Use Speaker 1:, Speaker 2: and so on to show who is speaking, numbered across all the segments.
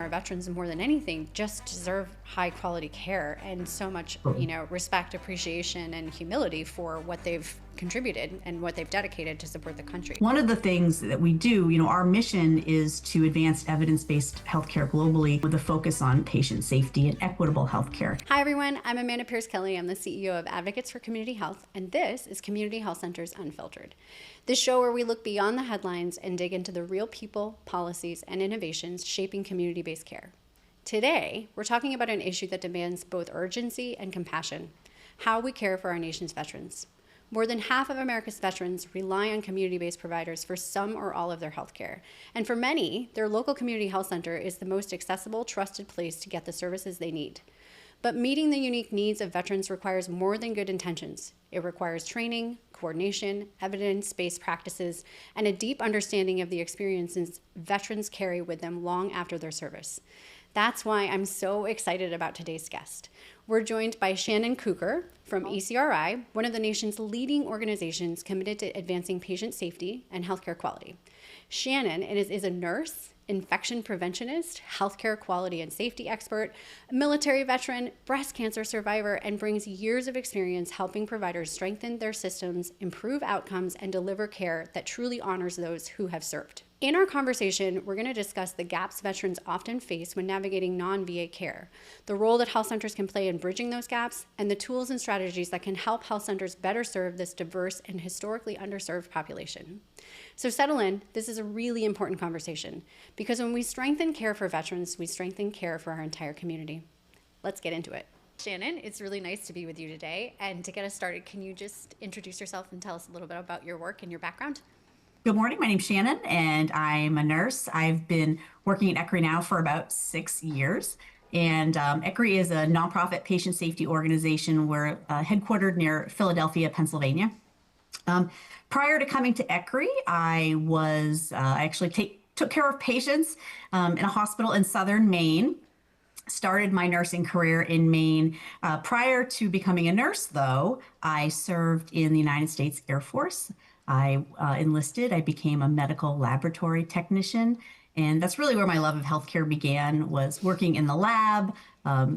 Speaker 1: Our veterans, more than anything, just deserve high quality care and so much, respect, appreciation, and humility for what they've contributed and what they've dedicated to support the country.
Speaker 2: One of the things that we do, our mission is to advance evidence-based healthcare globally with a focus on patient safety and equitable healthcare.
Speaker 1: Hi everyone, I'm Amanda Pears Kelly. I'm the CEO of Advocates for Community Health, and this is Community Health Centers Unfiltered. This show where we look beyond the headlines and dig into the real people, policies, and innovations shaping community-based care. Today, we're talking about an issue that demands both urgency and compassion: how we care for our nation's veterans. More than half of America's veterans rely on community-based providers for some or all of their health care. And for many, their local community health center is the most accessible, trusted place to get the services they need. But meeting the unique needs of veterans requires more than good intentions. It requires training, coordination, evidence-based practices, and a deep understanding of the experiences veterans carry with them long after their service. That's why I'm so excited about today's guest. We're joined by Shannon Kooker from ECRI, one of the nation's leading organizations committed to advancing patient safety and healthcare quality. Shannon is a nurse, infection preventionist, healthcare quality and safety expert, a military veteran, breast cancer survivor, and brings years of experience helping providers strengthen their systems, improve outcomes, and deliver care that truly honors those who have served. In our conversation, we're going to discuss the gaps veterans often face when navigating non-VA care, the role that health centers can play in bridging those gaps, and the tools and strategies that can help health centers better serve this diverse and historically underserved population. So settle in. This is a really important conversation because when we strengthen care for veterans, we strengthen care for our entire community. Let's get into it. Shannon, it's really nice to be with you today. And to get us started, can you just introduce yourself and tell us a little bit about your work and your background?
Speaker 2: Good morning. My name's Shannon, and I'm a nurse. I've been working at ECRI now for about 6 years. And ECRI is a nonprofit patient safety organization. We're headquartered near Philadelphia, Pennsylvania. Prior to coming to ECRI, I actually took care of patients in a hospital in southern Maine. Started my nursing career in Maine. Prior to becoming a nurse, though, I served in the United States Air Force. I enlisted. I became a medical laboratory technician. And that's really where my love of healthcare began, was working in the lab,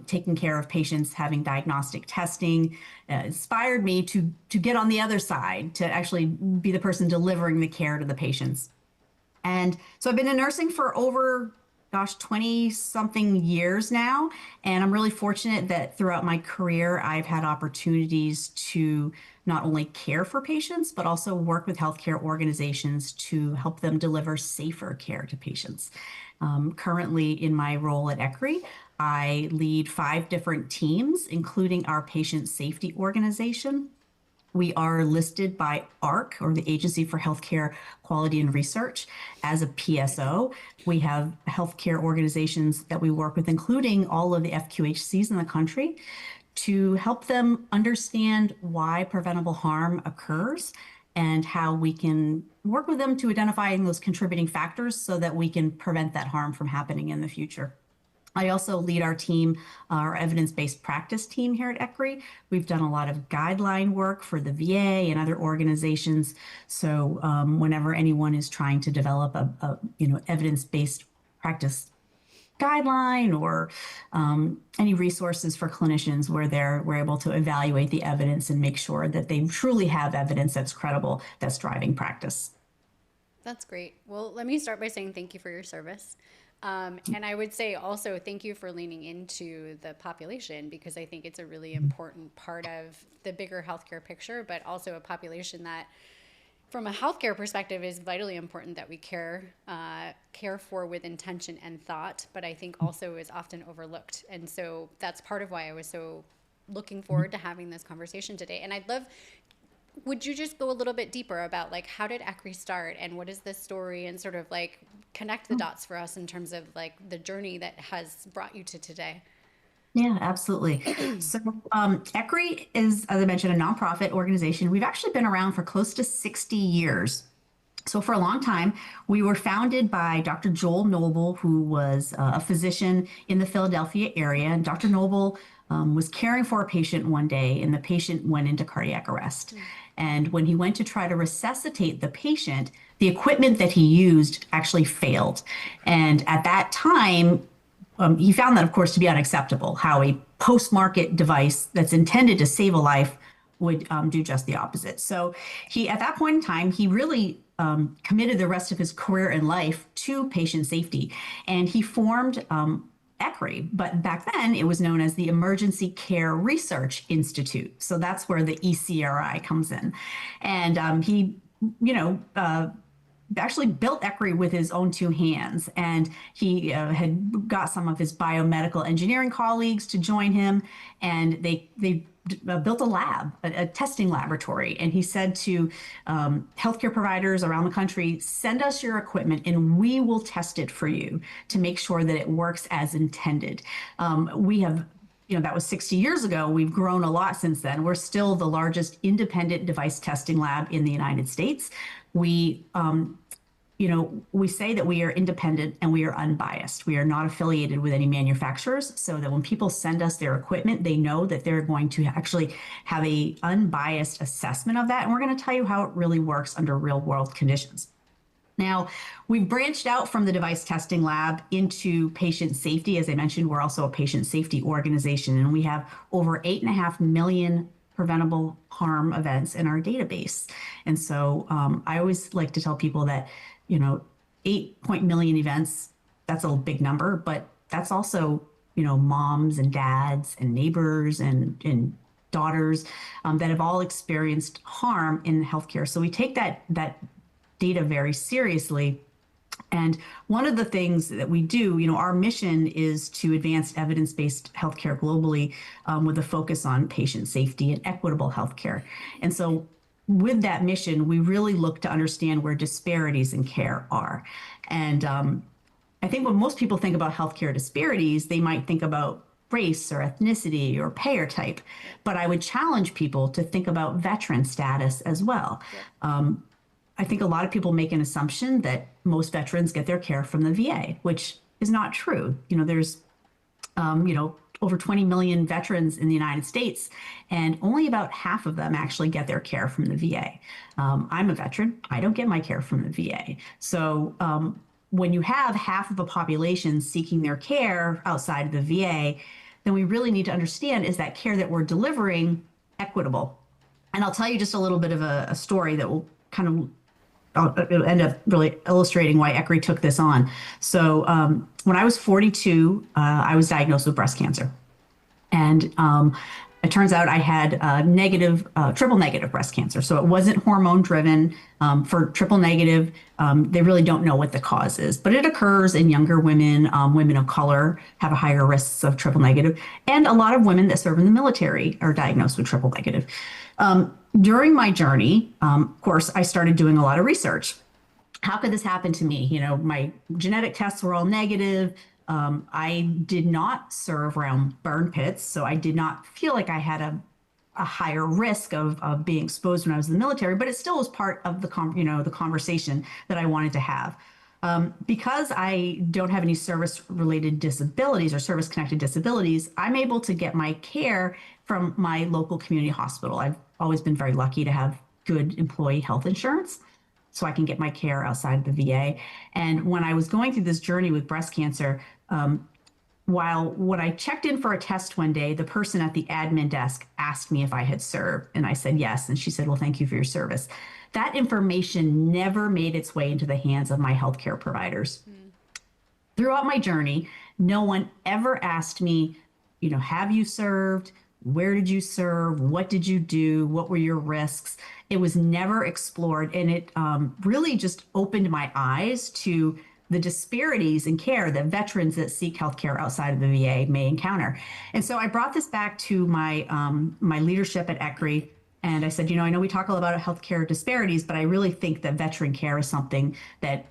Speaker 2: taking care of patients, having diagnostic testing. Inspired me to get on the other side, to actually be the person delivering the care to the patients. And so I've been in nursing for over 20 something years now. And I'm really fortunate that throughout my career, I've had opportunities to not only care for patients, but also work with healthcare organizations to help them deliver safer care to patients. Currently in my role at ECRI, I lead 5 different teams, including our patient safety organization. We are listed by AHRQ, or the Agency for Healthcare Quality and Research, as a PSO. We have healthcare organizations that we work with, including all of the FQHCs in the country, to help them understand why preventable harm occurs and how we can work with them to identify those contributing factors so that we can prevent that harm from happening in the future. I also lead our team, our evidence-based practice team here at ECRI. We've done a lot of guideline work for the VA and other organizations. So whenever anyone is trying to develop a evidence-based practice guideline or any resources for clinicians where we're able to evaluate the evidence and make sure that they truly have evidence that's credible, that's driving practice.
Speaker 1: That's great. Well, let me start by saying thank you for your service. And I would say also thank you for leaning into the population, because I think it's a really important part of the bigger healthcare picture, but also a population that, from a healthcare perspective, is vitally important that we care for with intention and thought, but I think also is often overlooked. And so that's part of why I was so looking forward to having this conversation today. And would you just go a little bit deeper about how did ECRI start and what is this story, and sort of connect the dots for us in terms of the journey that has brought you to today?
Speaker 2: Yeah, absolutely. So ECRI is, as I mentioned, a nonprofit organization. We've actually been around for close to 60 years. So for a long time, we were founded by Dr. Joel Noble, who was a physician in the Philadelphia area. And Dr. Noble was caring for a patient one day, and the patient went into cardiac arrest. And when he went to try to resuscitate the patient, the equipment that he used actually failed. And at that time, he found that, of course, to be unacceptable, how a post-market device that's intended to save a life would do just the opposite. So he, at that point in time, he really committed the rest of his career and life to patient safety. And he formed ECRI, but back then it was known as the Emergency Care Research Institute. So that's where the ECRI comes in. And he, actually built ECRI with his own two hands. And he had got some of his biomedical engineering colleagues to join him. And they built a lab, a testing laboratory. And he said to healthcare providers around the country, send us your equipment and we will test it for you to make sure that it works as intended. We have that was 60 years ago. We've grown a lot since then. We're still the largest independent device testing lab in the United States. We say that we are independent and we are unbiased. We are not affiliated with any manufacturers, so that when people send us their equipment, they know that they're going to actually have a unbiased assessment of that. And we're going to tell you how it really works under real world conditions. Now, we've branched out from the device testing lab into patient safety. As I mentioned, we're also a patient safety organization, and we have over 8.5 million preventable harm events in our database. And so I always like to tell people that 8 million events, that's a big number, but that's also, moms and dads and neighbors and daughters that have all experienced harm in healthcare. So we take that data very seriously. And one of the things that we do, our mission is to advance evidence-based healthcare globally with a focus on patient safety and equitable healthcare. And so with that mission, we really look to understand where disparities in care are. And I think when most people think about healthcare disparities, they might think about race or ethnicity or payer type. But I would challenge people to think about veteran status as well. I think a lot of people make an assumption that most veterans get their care from the VA, which is not true. There's, over 20 million veterans in the United States, and only about half of them actually get their care from the VA. I'm a veteran. I don't get my care from the VA. So when you have half of the population seeking their care outside of the VA, then we really need to understand, is that care that we're delivering equitable? And I'll tell you just a little bit of a story that will kind of it'll end up really illustrating why ECRI took this on. So when I was 42, I was diagnosed with breast cancer. And it turns out I had triple negative breast cancer. So it wasn't hormone driven. For triple negative, they really don't know what the cause is, but it occurs in younger women. Women of color have a higher risks of triple negative. And a lot of women that serve in the military are diagnosed with triple negative. During my journey, of course, I started doing a lot of research. How could this happen to me? My genetic tests were all negative. I did not serve around burn pits, so I did not feel like I had a higher risk of being exposed when I was in the military, but it still was part of the conversation that I wanted to have. Because I don't have any service-related disabilities or service-connected disabilities, I'm able to get my care from my local community hospital. I've always been very lucky to have good employee health insurance, so I can get my care outside of the VA. And when I was going through this journey with breast cancer, when I checked in for a test one day, the person at the admin desk asked me if I had served, and I said yes. And she said, well, thank you for your service. That information never made its way into the hands of my healthcare providers. Throughout my journey, no one ever asked me, have you served? Where did you serve? What did you do? What were your risks? It was never explored. And it really just opened my eyes to the disparities in care that veterans that seek healthcare outside of the VA may encounter. And so I brought this back to my leadership at ECRI. And I said, I know we talk a lot about healthcare disparities, but I really think that veteran care is something that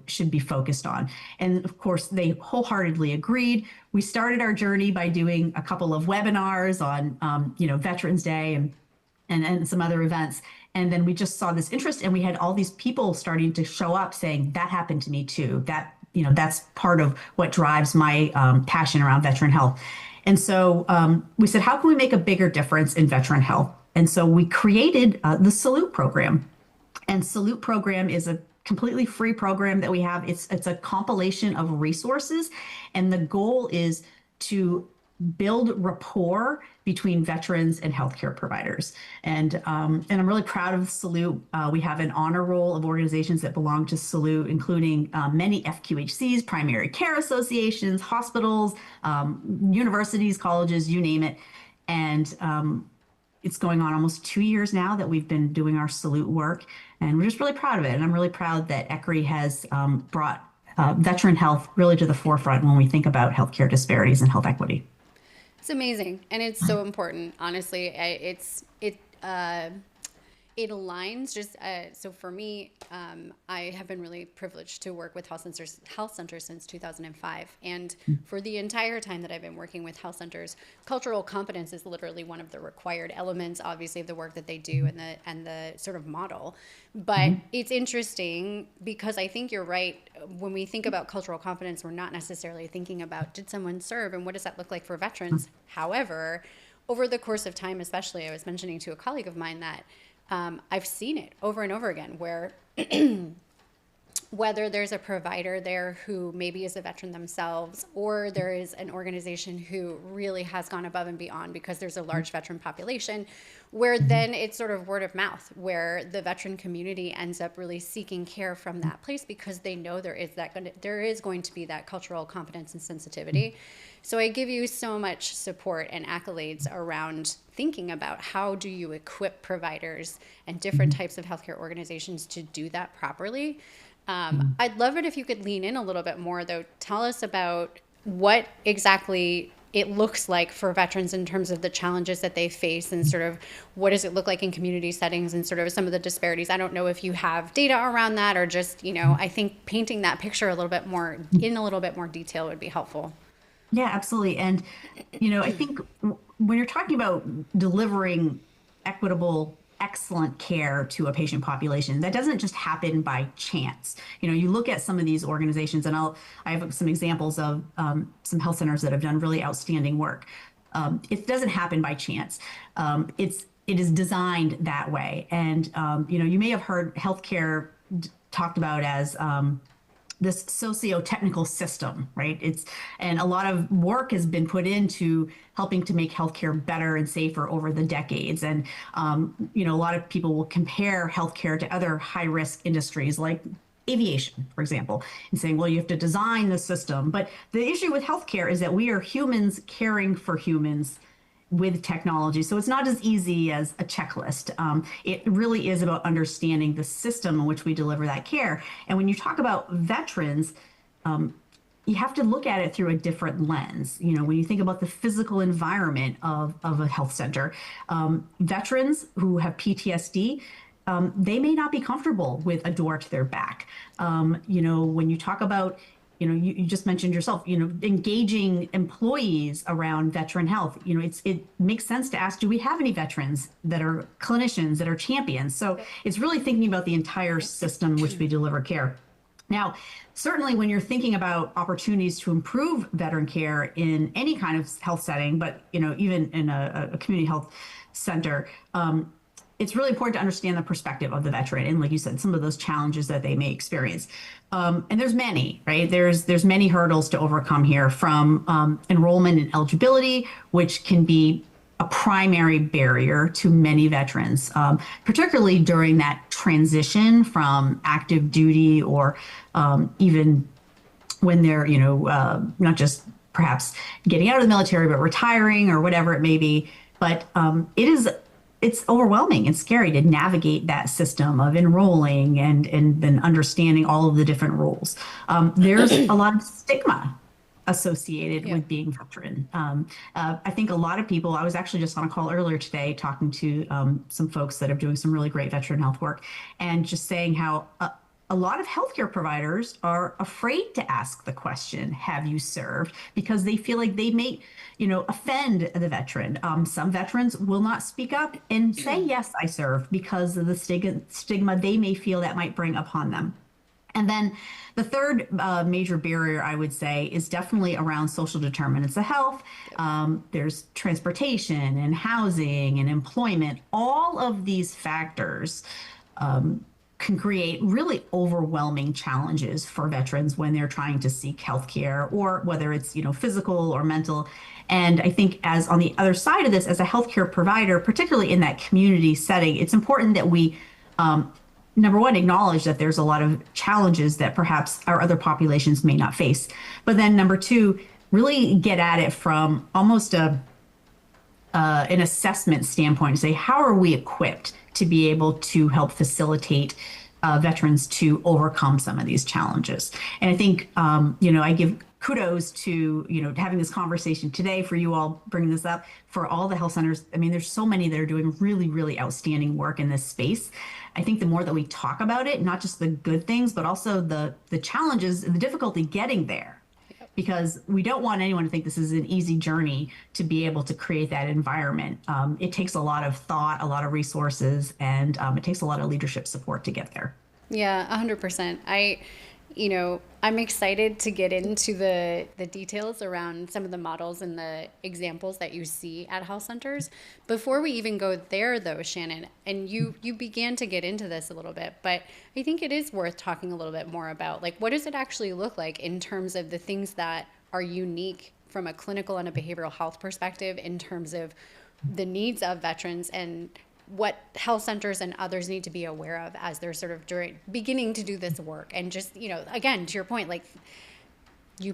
Speaker 2: should be focused on. And of course, they wholeheartedly agreed. We started our journey by doing a couple of webinars on, Veterans Day and some other events. And then we just saw this interest, and we had all these people starting to show up saying, that happened to me too. That's part of what drives my passion around veteran health. And so we said, how can we make a bigger difference in veteran health? And so we created the Salute program. And Salute program is a completely free program that we have. It's a compilation of resources, and the goal is to build rapport between veterans and healthcare providers. And I'm really proud of Salute. We have an honor roll of organizations that belong to Salute, including many FQHCs, primary care associations, hospitals, universities, colleges, you name it. And it's going on almost 2 years now that we've been doing our Salute work, and we're just really proud of it. And I'm really proud that ECRI has brought veteran health really to the forefront when we think about healthcare disparities and health equity.
Speaker 1: It's amazing, and it's so important. Honestly, it aligns. Just so for me, I have been really privileged to work with health centers since 2005, and for the entire time that I've been working with health centers, cultural competence is literally one of the required elements, obviously, of the work that they do and the sort of model. But it's interesting because I think you're right. When we think about cultural competence, we're not necessarily thinking about did someone serve and what does that look like for veterans. However, over the course of time, especially, I was mentioning to a colleague of mine that I've seen it over and over again where whether there's a provider there who maybe is a veteran themselves, or there is an organization who really has gone above and beyond because there's a large veteran population, where then it's sort of word of mouth, where the veteran community ends up really seeking care from that place because they know there is going to be that cultural competence and sensitivity. So I give you so much support and accolades around thinking about how do you equip providers and different types of healthcare organizations to do that properly. I'd love it if you could lean in a little bit more, though. Tell us about what exactly it looks like for veterans in terms of the challenges that they face and sort of what does it look like in community settings and sort of some of the disparities. I don't know if you have data around that or just, I think painting that picture a little bit more in a little bit more detail would be helpful.
Speaker 2: Yeah, absolutely. And, I think when you're talking about delivering equitable, excellent care to a patient population, that doesn't just happen by chance. You look at some of these organizations, and I have some examples of some health centers that have done really outstanding work. It doesn't happen by chance. It is designed that way. And, you may have heard healthcare talked about as this socio-technical system, right? And a lot of work has been put into helping to make healthcare better and safer over the decades. And, a lot of people will compare healthcare to other high-risk industries like aviation, for example, and saying, well, you have to design the system. But the issue with healthcare is that we are humans caring for humans with technology. So it's not as easy as a checklist. It really is about understanding the system in which we deliver that care. And when you talk about veterans, you have to look at it through a different lens. When you think about the physical environment of a health center, veterans who have PTSD, they may not be comfortable with a door to their back. When you talk about you just mentioned yourself, engaging employees around veteran health, it makes sense to ask, do we have any veterans that are clinicians, that are champions? So it's really thinking about the entire system in which we deliver care. Now, certainly when you're thinking about opportunities to improve veteran care in any kind of health setting, but, even in a community health center, it's really important to understand the perspective of the veteran. And like you said, some of those challenges that they may experience. And there's many, right? There's many hurdles to overcome here, from enrollment and eligibility, which can be a primary barrier to many veterans, particularly during that transition from active duty or even when they're, not just perhaps getting out of the military, but retiring or whatever it may be. But it's overwhelming and scary to navigate that system of enrolling and then understanding all of the different rules. There's a lot of stigma associated with being veteran. I think a lot of people, I was actually just on a call earlier today talking to some folks that are doing some really great veteran health work, and just saying how a lot of healthcare providers are afraid to ask the question, have you served? Because they feel like they may, offend the veteran. Some veterans will not speak up and say, yes, I served, because of the stigma they may feel that might bring upon them. And then the third major barrier, I would say, is definitely around social determinants of health. There's transportation and housing and employment. All of these factors can create really overwhelming challenges for veterans when they're trying to seek healthcare, or whether it's, physical or mental. And I think, as on the other side of this, as a healthcare provider, particularly in that community setting, it's important that we, number one, acknowledge that there's a lot of challenges that perhaps our other populations may not face. But then number two, really get at it from almost an assessment standpoint, say, how are we equipped to be able to help facilitate veterans to overcome some of these challenges? And I think, I give kudos to, having this conversation today, for you all bringing this up, for all the health centers. I mean, there's so many that are doing really, really outstanding work in this space. I think the more that we talk about it, not just the good things, but also the challenges and the difficulty getting there, because we don't want anyone to think this is an easy journey to be able to create that environment. It takes a lot of thought, a lot of resources, and it takes a lot of leadership support to get there.
Speaker 1: Yeah, 100%. I'm excited to get into the details around some of the models and the examples that you see at health centers. Before we even go there, though, Shannon, and you began to get into this a little bit, but I think it is worth talking a little bit more about, like, what does it actually look like in terms of the things that are unique from a clinical and a behavioral health perspective in terms of the needs of veterans, and what health centers and others need to be aware of as they're sort of beginning to do this work. And just, again, to your point, like,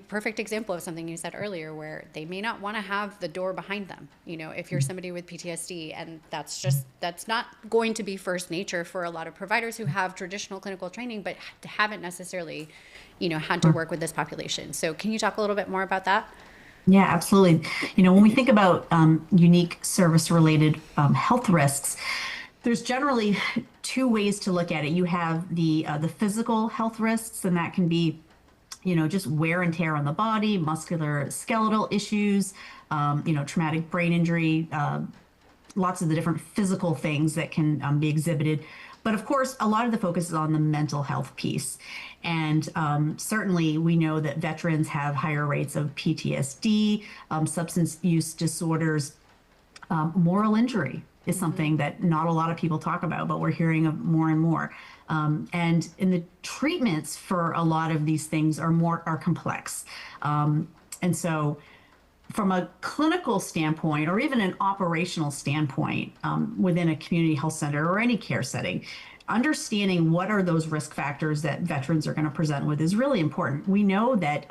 Speaker 1: perfect example of something you said earlier, where they may not want to have the door behind them. If you're somebody with PTSD, and that's not going to be first nature for a lot of providers who have traditional clinical training, but haven't necessarily, had to work with this population. So can you talk a little bit more about that?
Speaker 2: Yeah, absolutely. When we think about unique service-related health risks, there's generally two ways to look at it. You have the physical health risks, and that can be, just wear and tear on the body, muscular skeletal issues, traumatic brain injury, lots of the different physical things that can be exhibited. But of course, a lot of the focus is on the mental health piece. And certainly we know that veterans have higher rates of PTSD, substance use disorders. Moral injury is something that not a lot of people talk about, but we're hearing of more and more. And in the treatments for a lot of these things are complex. And so from a clinical standpoint, or even an operational standpoint, within a community health center or any care setting, understanding what are those risk factors that veterans are going to present with is really important. We know that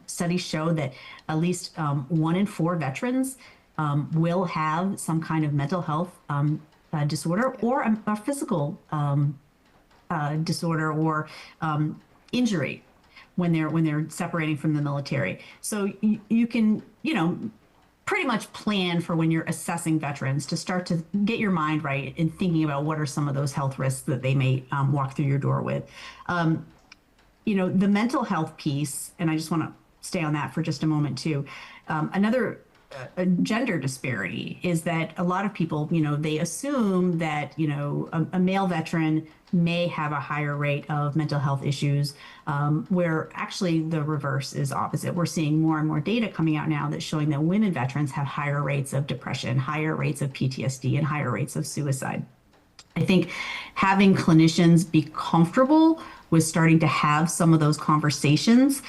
Speaker 2: studies show that at least 1 in 4 veterans will have some kind of mental health disorder, or a physical disorder, or injury when they're separating from the military. So you can, pretty much plan for, when you're assessing veterans, to start to get your mind right in thinking about what are some of those health risks that they may walk through your door with. The mental health piece, and I just want to stay on that for just a moment too. Another gender disparity is that a lot of people, they assume that, a male veteran may have a higher rate of mental health issues, where actually the reverse is opposite. We're seeing more and more data coming out now that's showing that women veterans have higher rates of depression, higher rates of PTSD, and higher rates of suicide. I think having clinicians be comfortable with starting to have some of those conversations,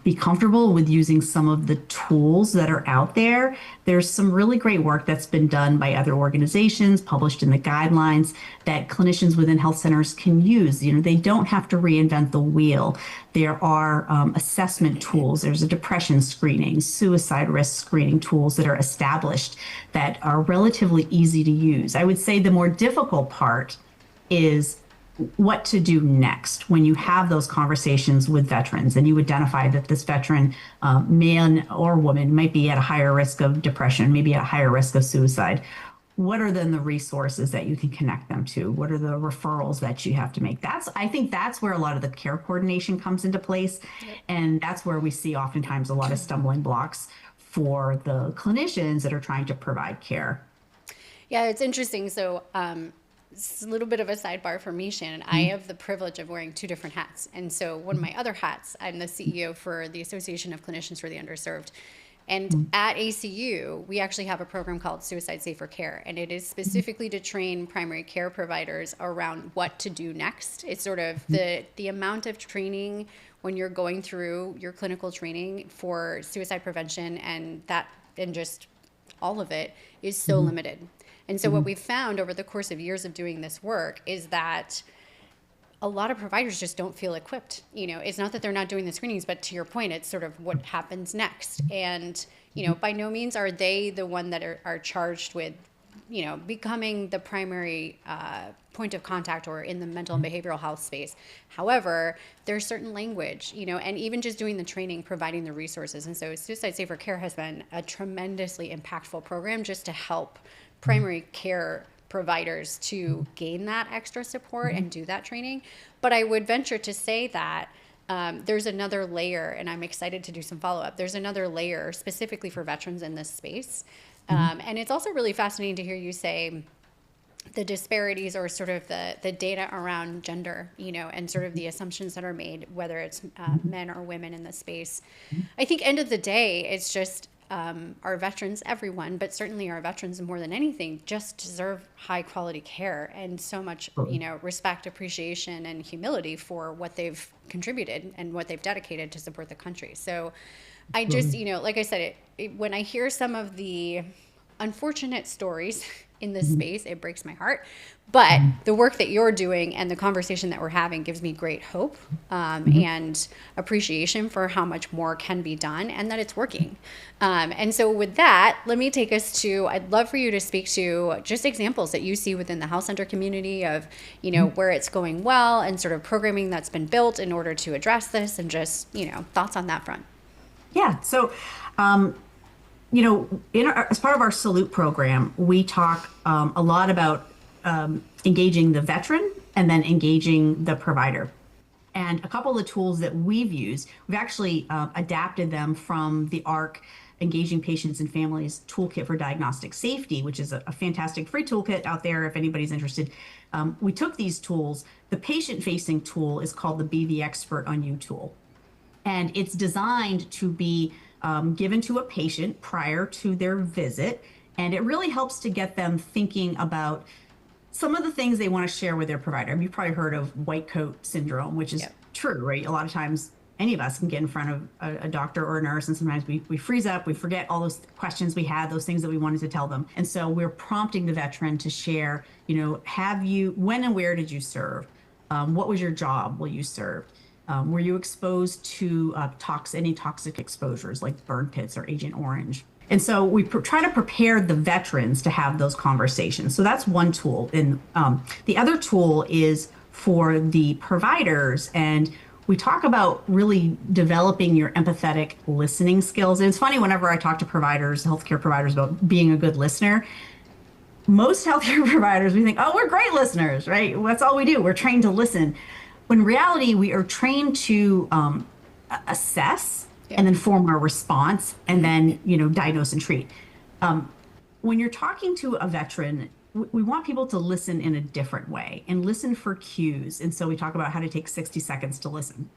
Speaker 2: be comfortable with using some of the tools that are out there. There's some really great work that's been done by other organizations, published in the guidelines, that clinicians within health centers can use. They don't have to reinvent the wheel. There are assessment tools. There's a depression screening, suicide risk screening tools that are established that are relatively easy to use. I would say the more difficult part is what to do next when you have those conversations with veterans and you identify that this veteran, man or woman, might be at a higher risk of depression, maybe at a higher risk of suicide. What are then the resources that you can connect them to? What are the referrals that you have to make? I think that's where a lot of the care coordination comes into place. And that's where we see oftentimes a lot of stumbling blocks for the clinicians that are trying to provide care.
Speaker 1: Yeah, it's interesting. So, it's a little bit of a sidebar for me, Shannon. I have the privilege of wearing 2 different hats. And so one of my other hats, I'm the CEO for the Association of Clinicians for the Underserved. And at ACU, we actually have a program called Suicide Safer Care, and it is specifically to train primary care providers around what to do next. It's sort of the amount of training when you're going through your clinical training for suicide prevention and just all of it is so limited. And so what we've found over the course of years of doing this work is that a lot of providers just don't feel equipped. It's not that they're not doing the screenings, but to your point, it's sort of what happens next. And, by no means are they the one that are charged with, becoming the primary point of contact or in the mental and behavioral health space. However, there's certain language, and even just doing the training, providing the resources. And so Suicide Safer Care has been a tremendously impactful program just to help primary care providers to gain that extra support and do that training. But I would venture to say that there's another layer, and I'm excited to do some follow-up. There's another layer specifically for veterans in this space. And it's also really fascinating to hear you say the disparities or sort of the data around gender, and sort of the assumptions that are made, whether it's men or women in this space. I think end of the day, it's just our veterans, everyone, but certainly our veterans more than anything, just deserve high quality care and so much, respect, appreciation, and humility for what they've contributed and what they've dedicated to support the country. So I just, like I said, when I hear some of the unfortunate stories in this space, it breaks my heart. But the work that you're doing and the conversation that we're having gives me great hope and appreciation for how much more can be done and that it's working. And so with that, let me take us to, I'd love for you to speak to just examples that you see within the health center community of, where it's going well and sort of programming that's been built in order to address this and just, thoughts on that front.
Speaker 2: Yeah. So, as part of our Salute program, we talk a lot about engaging the veteran and then engaging the provider. And a couple of the tools that we've used, we've actually adapted them from the ARC Engaging Patients and Families Toolkit for Diagnostic Safety, which is a fantastic free toolkit out there if anybody's interested. We took these tools. The patient-facing tool is called the Be the Expert on You tool. And it's designed to be given to a patient prior to their visit. And it really helps to get them thinking about some of the things they want to share with their provider. You've probably heard of white coat syndrome, which is true, right? A lot of times, any of us can get in front of a doctor or a nurse, and sometimes we freeze up, we forget all those questions we had, those things that we wanted to tell them. And so we're prompting the veteran to share, when and where did you serve? What was your job while you served? Were you exposed to any toxic exposures like burn pits or Agent Orange? And so we try to prepare the veterans to have those conversations. So that's one tool. And the other tool is for the providers. And we talk about really developing your empathetic listening skills. And it's funny, whenever I talk to providers, healthcare providers, about being a good listener, most healthcare providers, we think, oh, we're great listeners, right? That's all we do. We're trained to listen. When in reality, we are trained to assess and then form our response and then, diagnose and treat. When you're talking to a veteran, we want people to listen in a different way and listen for cues. And so we talk about how to take 60 seconds to listen.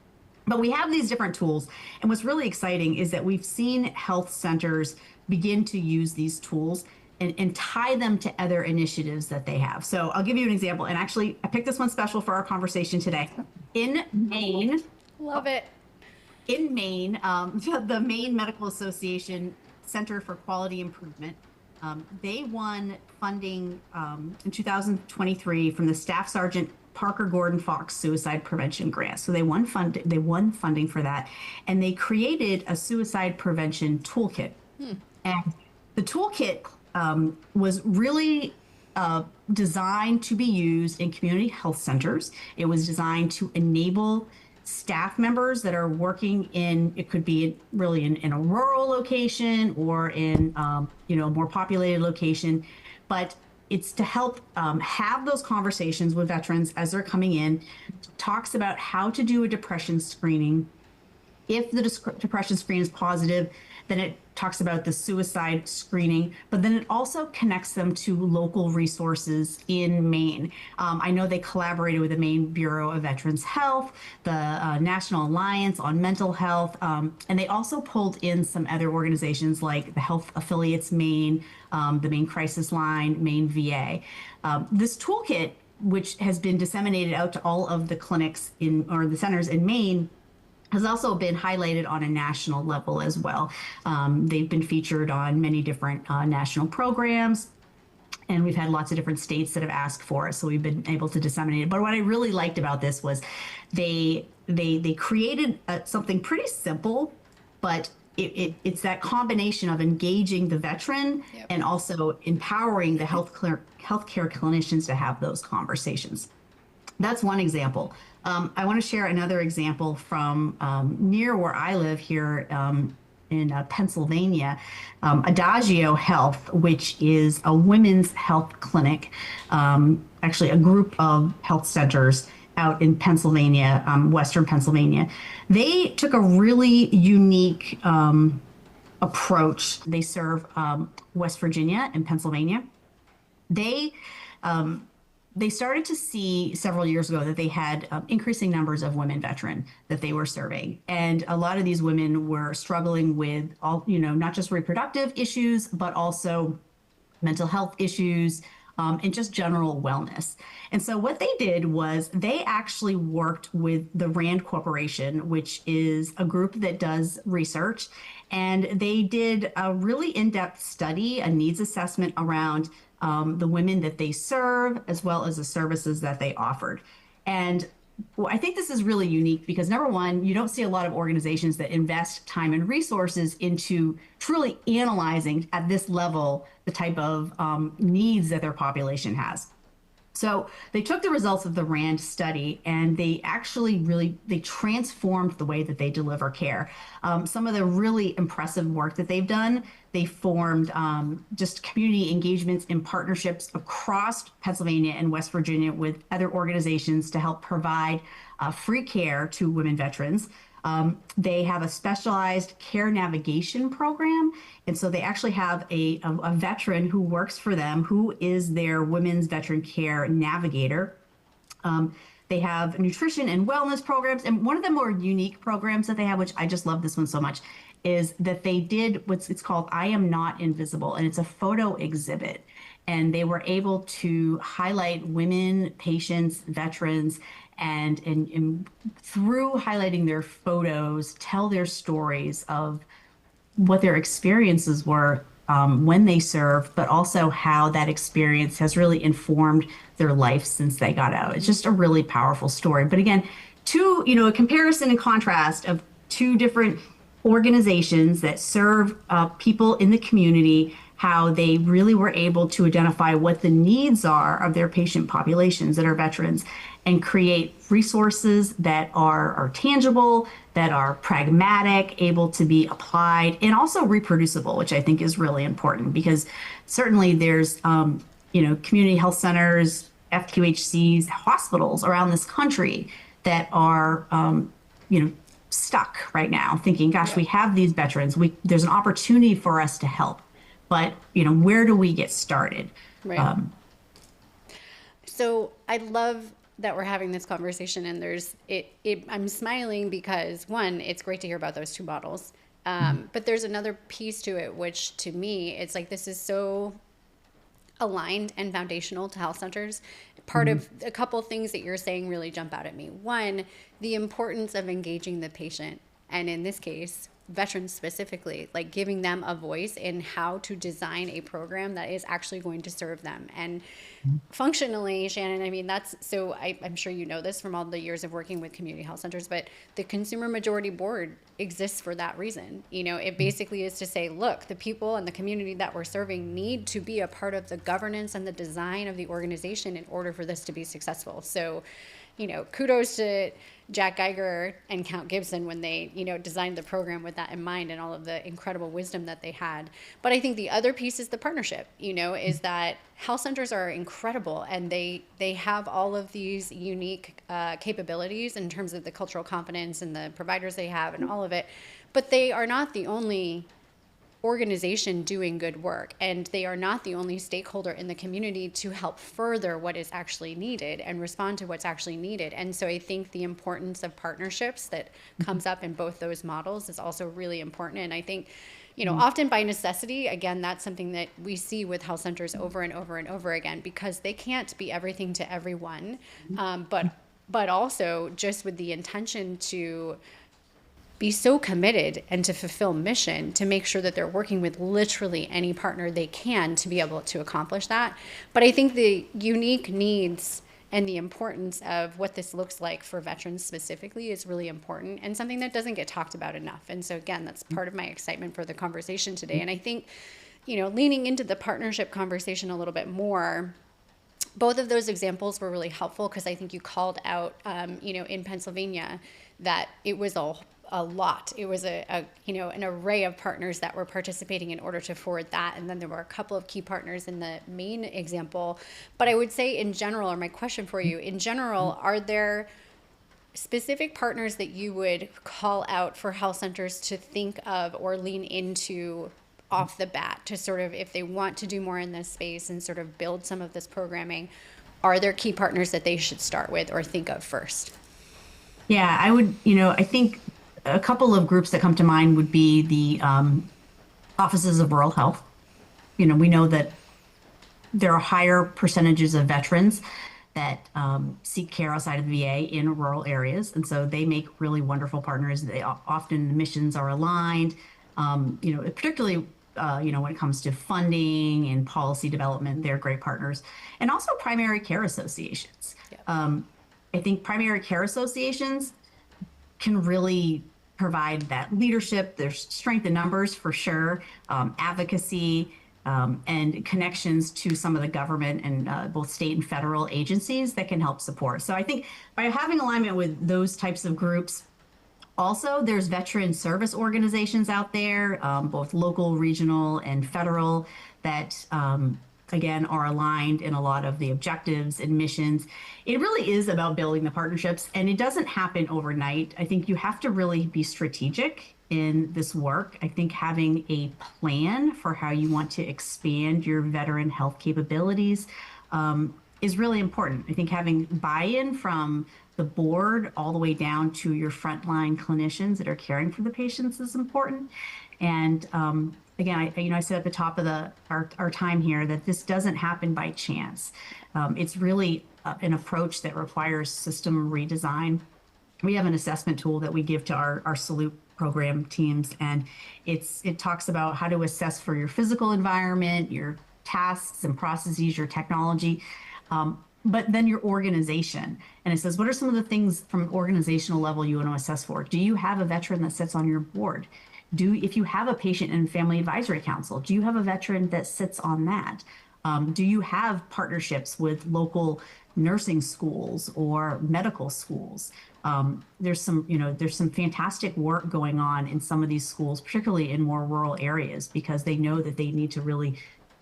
Speaker 2: But we have these different tools. And what's really exciting is that we've seen health centers begin to use these tools and tie them to other initiatives that they have. So I'll give you an example. And actually, I picked this one special for our conversation today. In Maine.
Speaker 1: Love it.
Speaker 2: In Maine, the Maine Medical Association Center for Quality Improvement, they won funding in 2023 from the Staff Sergeant Parker Gordon Fox Suicide Prevention Grant. So they won funding for that, and they created a suicide prevention toolkit. And the toolkit was really designed to be used in community health centers. It was designed to enable staff members that are working it could be really in a rural location or in a more populated location, but it's to help have those conversations with veterans as they're coming in. Talks about how to do a depression screening. If the depression screen is positive, then it talks about the suicide screening, but then it also connects them to local resources in Maine. I know they collaborated with the Maine Bureau of Veterans Health, the National Alliance on Mental Health, and they also pulled in some other organizations like the Health Affiliates Maine, the Maine Crisis Line, Maine VA. This toolkit, which has been disseminated out to all of the clinics or the centers in Maine, has also been highlighted on a national level as well. They've been featured on many different national programs, and we've had lots of different states that have asked for it, so we've been able to disseminate it. But what I really liked about this was they created something pretty simple, but it's that combination of engaging the veteran and also empowering the healthcare clinicians to have those conversations. That's one example. I want to share another example from near where I live here in Pennsylvania, Adagio Health, which is a women's health clinic, actually a group of health centers out in Pennsylvania, Western Pennsylvania. They took a really unique approach. They serve West Virginia and Pennsylvania. They started to see several years ago that they had increasing numbers of women veteran that they were serving. And a lot of these women were struggling with not just reproductive issues, but also mental health issues, and just general wellness. And so what they did was they actually worked with the RAND Corporation, which is a group that does research. And they did a really in-depth study, a needs assessment around the women that they serve, as well as the services that they offered. And I think this is really unique because, number one, you don't see a lot of organizations that invest time and resources into truly analyzing at this level the type of needs that their population has. So they took the results of the RAND study and they actually they transformed the way that they deliver care. Some of the really impressive work that they've done, they formed just community engagements and partnerships across Pennsylvania and West Virginia with other organizations to help provide free care to women veterans. They have a specialized care navigation program. And so they actually have a veteran who works for them, who is their women's veteran care navigator. They have nutrition and wellness programs. And one of the more unique programs that they have, which I just love this one so much, is that they did it's called I Am Not Invisible. And it's a photo exhibit. And they were able to highlight women, patients, veterans, and through highlighting their photos, tell their stories of what their experiences were when they served, but also how that experience has really informed their life since they got out. It's just a really powerful story. But again, a comparison and contrast of two different organizations that serve people in the community, how they really were able to identify what the needs are of their patient populations that are veterans and create resources that are tangible, that are pragmatic, able to be applied, and also reproducible, which I think is really important because certainly there's, community health centers, FQHCs, hospitals around this country that are, stuck right now thinking, gosh, we have these veterans, there's an opportunity for us to help, but, where do we get started?
Speaker 1: Right. So I love that we're having this conversation and I'm smiling because one, it's great to hear about those two models. But there's another piece to it, which to me, it's like, this is so aligned and foundational to health centers. Part of a couple things that you're saying really jump out at me. One, the importance of engaging the patient. And in this case, veterans specifically, like giving them a voice in how to design a program that is actually going to serve them. And functionally, Shannon, I mean, I'm sure you know this from all the years of working with community health centers, but the consumer majority board exists for that reason. It basically is to say, look, the people and the community that we're serving need to be a part of the governance and the design of the organization in order for this to be successful. So, kudos to Jack Geiger and Count Gibson when they, designed the program with that in mind and all of the incredible wisdom that they had. But I think the other piece is the partnership, is that health centers are incredible and they have all of these unique capabilities in terms of the cultural competence and the providers they have and all of it. But they are not the only organization doing good work, and they are not the only stakeholder in the community to help further what is actually needed and respond to what's actually needed. And so I think the importance of partnerships that comes up in both those models is also really important. And I think, often by necessity, again, that's something that we see with health centers over and over and over again, because they can't be everything to everyone, but also just with the intention to be so committed and to fulfill mission, to make sure that they're working with literally any partner they can to be able to accomplish that. But I think the unique needs and the importance of what this looks like for veterans specifically is really important, and something that doesn't get talked about enough. And so again, that's part of my excitement for the conversation today. And I think, leaning into the partnership conversation a little bit more, both of those examples were really helpful, because I think you called out, in Pennsylvania, that it was a lot. It was an array of partners that were participating in order to forward that. And then there were a couple of key partners in the main example. But I would say in general, or my question for you, in general, are there specific partners that you would call out for health centers to think of or lean into off the bat, to sort of, if they want to do more in this space and sort of build some of this programming, are there key partners that they should start with or think of first?
Speaker 2: Yeah, I would, I think a couple of groups that come to mind would be the offices of rural health. We know that there are higher percentages of veterans that seek care outside of the VA in rural areas. And so they make really wonderful partners. They often, the missions are aligned, particularly, when it comes to funding and policy development, they're great partners. And also primary care associations. Yeah. I think primary care associations can really provide that leadership. There's strength in numbers for sure, advocacy, and connections to some of the government and both state and federal agencies that can help support. So I think by having alignment with those types of groups, also there's veteran service organizations out there, both local, regional, and federal, that again, are aligned in a lot of the objectives and missions. It really is about building the partnerships, and it doesn't happen overnight. I think you have to really be strategic in this work. I think having a plan for how you want to expand your veteran health capabilities is really important. I think having buy-in from the board all the way down to your frontline clinicians that are caring for the patients is important. And again, I said at the top of our time here that this doesn't happen by chance. It's really an approach that requires system redesign. We have an assessment tool that we give to our Salute program teams, and it talks about how to assess for your physical environment, your tasks and processes, your technology, but then your organization. And it says, what are some of the things from an organizational level you want to assess for? Do you have a veteran that sits on your board? If you have a patient and family advisory council, do you have a veteran that sits on that? Do you have partnerships with local nursing schools or medical schools? There's some fantastic work going on in some of these schools, particularly in more rural areas, because they know that they need to really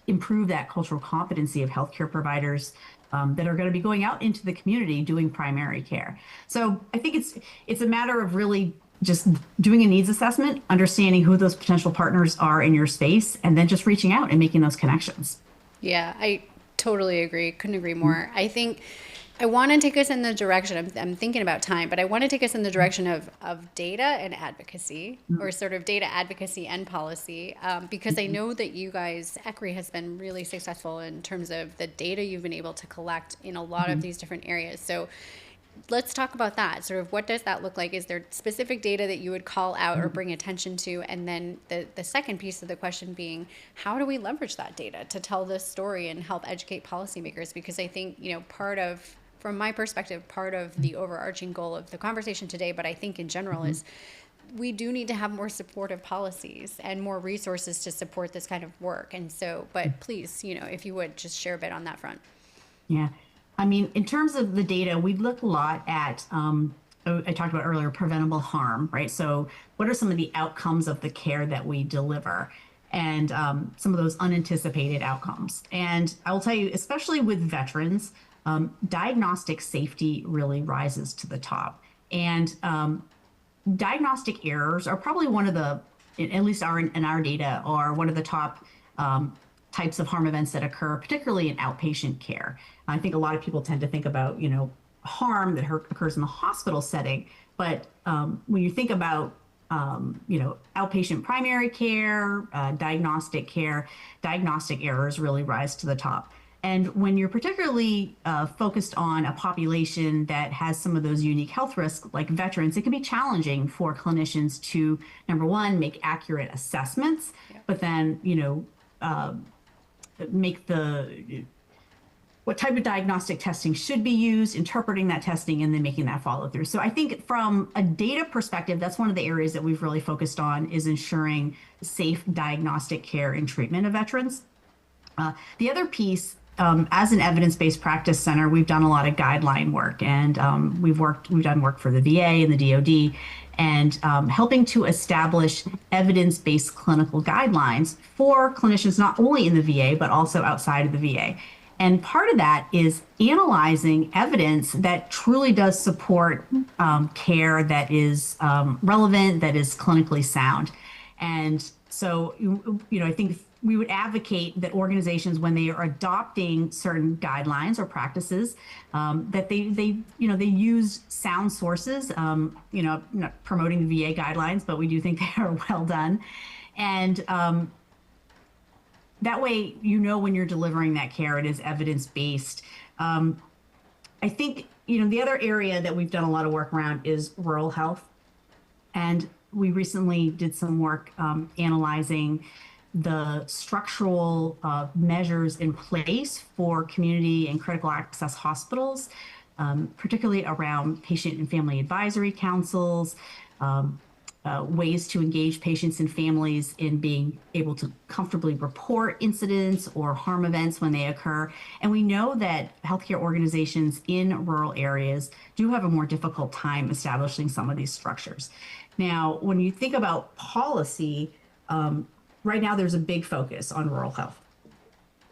Speaker 2: improve that cultural competency of healthcare providers that are going to be going out into the community doing primary care. So I think it's a matter of really just doing a needs assessment, understanding who those potential partners are in your space, and then just reaching out and making those connections.
Speaker 1: Yeah, I totally agree. Couldn't agree more. I think I want to take us in the direction, I'm thinking about time, but I want to take us in the direction of data and advocacy, or sort of data advocacy and policy, because I know that you guys, ECRI has been really successful in terms of the data you've been able to collect in a lot of these different areas. So let's talk about that. Sort of what does that look like? Is there specific data that you would call out or bring attention to? And then the second piece of the question being, how do we leverage that data to tell this story and help educate policymakers? Because I think, from my perspective, part of the overarching goal of the conversation today, but I think in general, is we do need to have more supportive policies and more resources to support this kind of work. And so, but please, if you would just share a bit on that front.
Speaker 2: Yeah. I mean, in terms of the data, we look a lot at, I talked about earlier, preventable harm, right? So what are some of the outcomes of the care that we deliver, and some of those unanticipated outcomes? And I will tell you, especially with veterans, diagnostic safety really rises to the top. And diagnostic errors are probably one of the at least in our data, are one of the top types of harm events that occur, particularly in outpatient care. I think a lot of people tend to think about, harm that occurs in the hospital setting, but when you think about outpatient primary care, diagnostic care, diagnostic errors really rise to the top. And when you're particularly focused on a population that has some of those unique health risks, like veterans, it can be challenging for clinicians to, number one, make accurate assessments, but then, make what type of diagnostic testing should be used, interpreting that testing, and then making that follow through. So I think from a data perspective, that's one of the areas that we've really focused on, is ensuring safe diagnostic care and treatment of veterans. The other piece, as an evidence-based practice center, we've done a lot of guideline work, and we've done work for the VA and the DoD, and helping to establish evidence-based clinical guidelines for clinicians not only in the VA but also outside of the VA. And part of that is analyzing evidence that truly does support care that is relevant, that is clinically sound. And so, I think we would advocate that organizations, when they are adopting certain guidelines or practices, that they use sound sources. Not promoting the VA guidelines, but we do think they are well done, and that way, when you're delivering that care, it is evidence-based. I think, the other area that we've done a lot of work around is rural health. And we recently did some work analyzing the structural measures in place for community and critical access hospitals, particularly around patient and family advisory councils, ways to engage patients and families in being able to comfortably report incidents or harm events when they occur. And we know that healthcare organizations in rural areas do have a more difficult time establishing some of these structures. Now, when you think about policy, right now there's a big focus on rural health.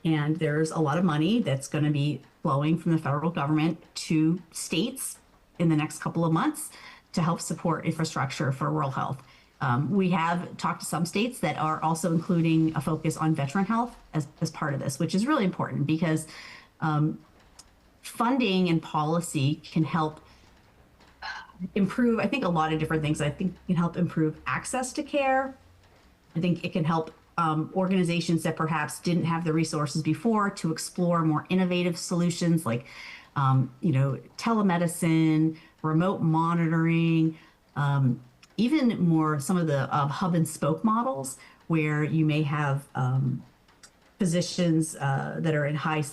Speaker 2: And there's a lot of money that's going to be flowing from the federal government to states in the next couple of months to help support infrastructure for rural health. We have talked to some states that are also including a focus on veteran health as part of this, which is really important because funding and policy can help improve, I think, a lot of different things. I think it can help improve access to care. I think it can help organizations that perhaps didn't have the resources before to explore more innovative solutions like telemedicine, remote monitoring, even more some of the hub and spoke models where you may have physicians that are in high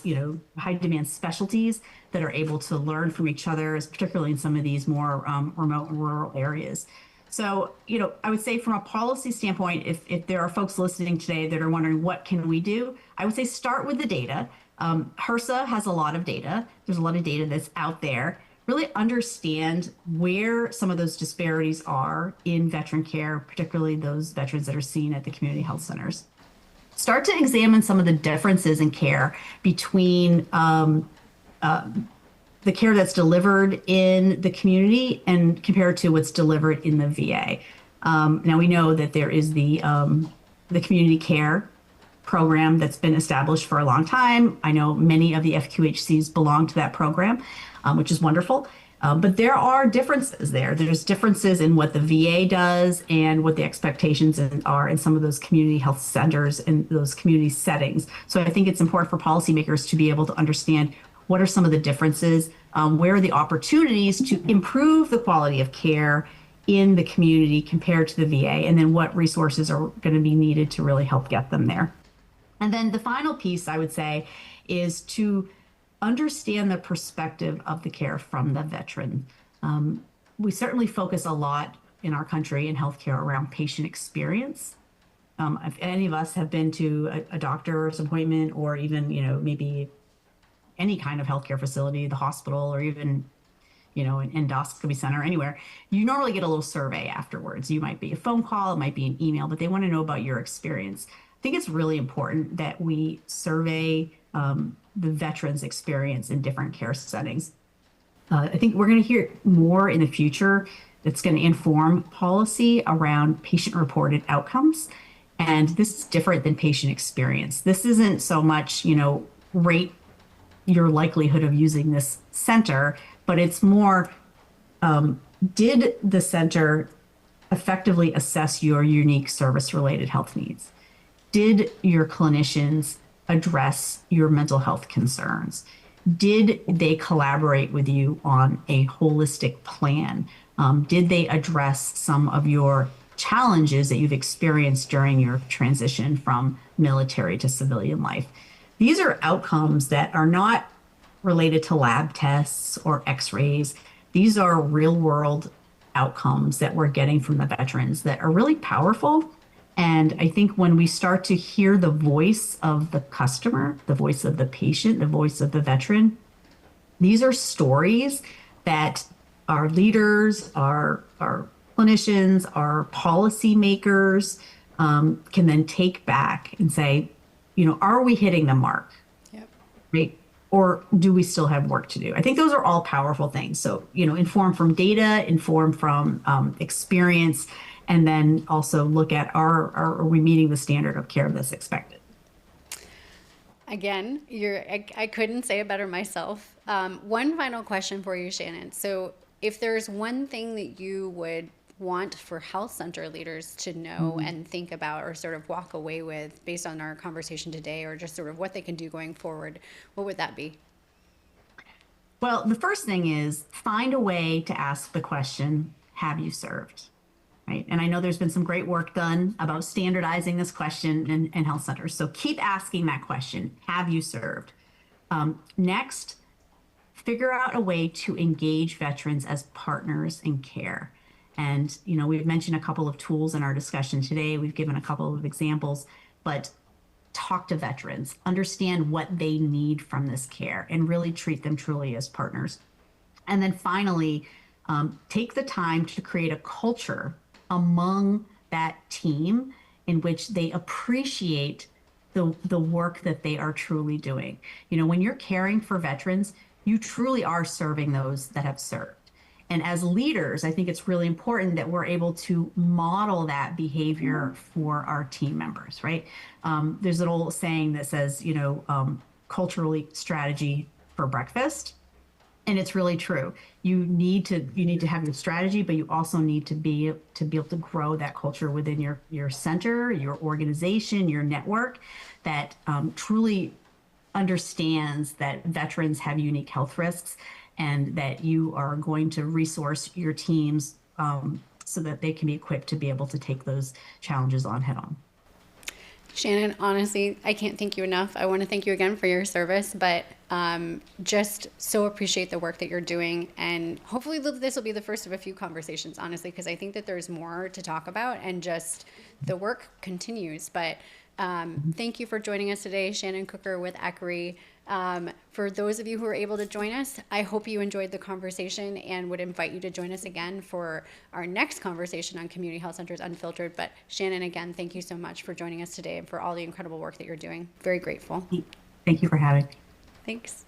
Speaker 2: demand specialties that are able to learn from each other, particularly in some of these more remote and rural areas. So, I would say from a policy standpoint, if there are folks listening today that are wondering what can we do, I would say start with the data. HRSA has a lot of data. There's a lot of data that's out there. Really understand where some of those disparities are in veteran care, particularly those veterans that are seen at the community health centers. Start to examine some of the differences in care between the care that's delivered in the community and compared to what's delivered in the VA. Now we know that there is the community care program that's been established for a long time. I know many of the FQHCs belong to that program, which is wonderful. But there are differences there. There's differences in what the VA does and what the expectations are in some of those community health centers and those community settings. So I think it's important for policymakers to be able to understand what are some of the differences, where are the opportunities to improve the quality of care in the community compared to the VA, and then what resources are going to be needed to really help get them there. And then the final piece I would say is to understand the perspective of the care from the veteran. We certainly focus a lot in our country in healthcare around patient experience. If any of us have been to a doctor's appointment or even, maybe any kind of healthcare facility, the hospital, or even, an endoscopy center, anywhere, you normally get a little survey afterwards. You might be a phone call, it might be an email, but they want to know about your experience. I think it's really important that we survey the veterans' experience in different care settings. I think we're going to hear more in the future that's going to inform policy around patient-reported outcomes. And this is different than patient experience. This isn't so much, rate your likelihood of using this center, but it's more, did the center effectively assess your unique service-related health needs? Did your clinicians address your mental health concerns? Did they collaborate with you on a holistic plan? Did they address some of your challenges that you've experienced during your transition from military to civilian life? These are outcomes that are not related to lab tests or x-rays. These are real world outcomes that we're getting from the veterans that are really powerful. And I think when we start to hear the voice of the customer, the voice of the patient, the voice of the veteran, these are stories that our leaders, our clinicians, our policymakers can then take back and say, are we hitting the mark?
Speaker 1: Yep.
Speaker 2: Right? Or do we still have work to do? I think those are all powerful things. So, inform from data, inform from experience, and then also look at are we meeting the standard of care that's expected?
Speaker 1: Again, I couldn't say it better myself. One final question for you, Shannon. So if there's one thing that you would want for health center leaders to know and think about or sort of walk away with based on our conversation today, or just sort of what they can do going forward, what would that be?
Speaker 2: Well, the first thing is find a way to ask the question, have you served? Right? And I know there's been some great work done about standardizing this question in health centers. So keep asking that question, have you served? Next, figure out a way to engage veterans as partners in care. And, we've mentioned a couple of tools in our discussion today. We've given a couple of examples, but talk to veterans, understand what they need from this care, and really treat them truly as partners. And then finally, take the time to create a culture among that team in which they appreciate the work that they are truly doing. When you're caring for veterans, you truly are serving those that have served. And as leaders, I think it's really important that we're able to model that behavior for our team members, right? There's an old saying that says, culturally strategy for breakfast. And it's really true. You need to have your strategy, but you also need to be able to grow that culture within your center, your organization, your network that truly understands that veterans have unique health risks and that you are going to resource your teams so that they can be equipped to be able to take those challenges on head on.
Speaker 1: Shannon, honestly, I can't thank you enough. I want to thank you again for your service, but just so appreciate the work that you're doing. And hopefully this will be the first of a few conversations, honestly, because I think that there's more to talk about and just the work continues. But thank you for joining us today, Shannon Kooker with ECRI. For those of you who are able to join us, I hope you enjoyed the conversation and would invite you to join us again for our next conversation on Community Health Centers Unfiltered. But Shannon, again, thank you so much for joining us today and for all the incredible work that you're doing. Very grateful.
Speaker 2: Thank you for having me.
Speaker 1: Thanks.